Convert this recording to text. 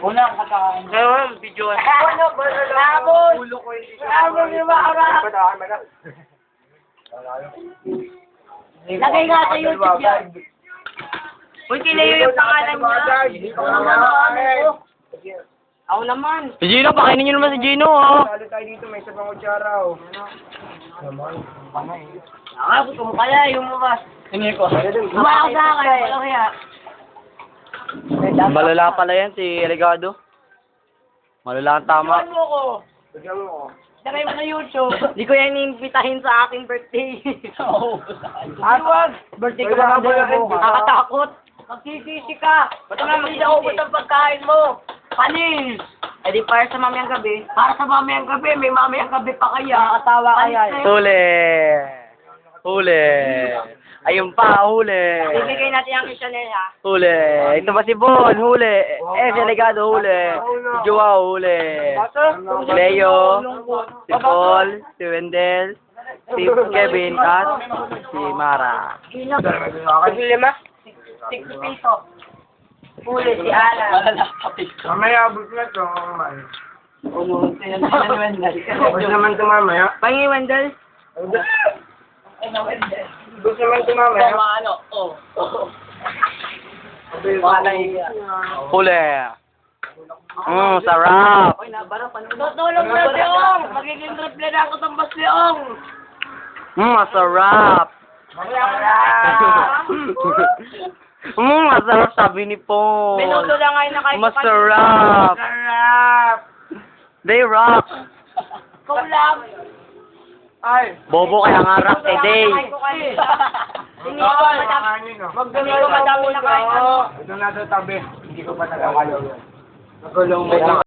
Unang kataan. Ngayon, video. Habol! Habol yung makarap! Lagay nga sa YouTube yan. Uy, kilayo yung pangalan niya. Ako naman. Si Gino, pakainin niyo naman si Gino, oh. Sali tayo dito, may isa pang kutsara, oh. Ako, kung kaya, yung mga... Hindi ko. Umayak sa akin, wala kaya. Malala pala yan, si Regado. Malala ang tama. Ano mo ko? Bigyan mo, oh. Lagay mo na YouTube. Hindi ko yan inimbitahin sa aking birthday. Oo. Ano? Birthday ko na bukas. Nakakatakot. Magsisisi ka. Ba't naman mag-iubos ang pagkain mo? Panis! Eh di para sa mamayang gabi. Para sa mamayang gabi, may mamayang gabi pa kaya. Nakatawa kaya eh. Huli! Huli! Ayun pa, huli! Bibigay natin ang Christianel ha. Huli! Ito ba si Bon? Huli! Si Regado, huli! Si Joao, huli! Si Leo, si Paul, si Wendell, si Kevin, at si Mara. Lima? 6 piso. Huli si Alan. Malalakapit ko. Mamaya, abot na to, man. Ano, sinanwendal. Abot naman to mamaya. Pangi Wendell? Abot naman to mamaya. Ano? Malay. Huli! Sarap! Tutulong na si Ong! Magiging triple na ako tambas ni Ong! Masarap! Masarap sabi ni Paul. Minuto lang ngayon na kayo. Masarap! Masarap! They rock! Ikaw lang! Ay! Bobo kaya nga rock eh, day! Hindi ko madami. Hindi ko madami na kain. Ito na sa tabi. Hindi ko pa nagkakalaw. Nagulong mo lang.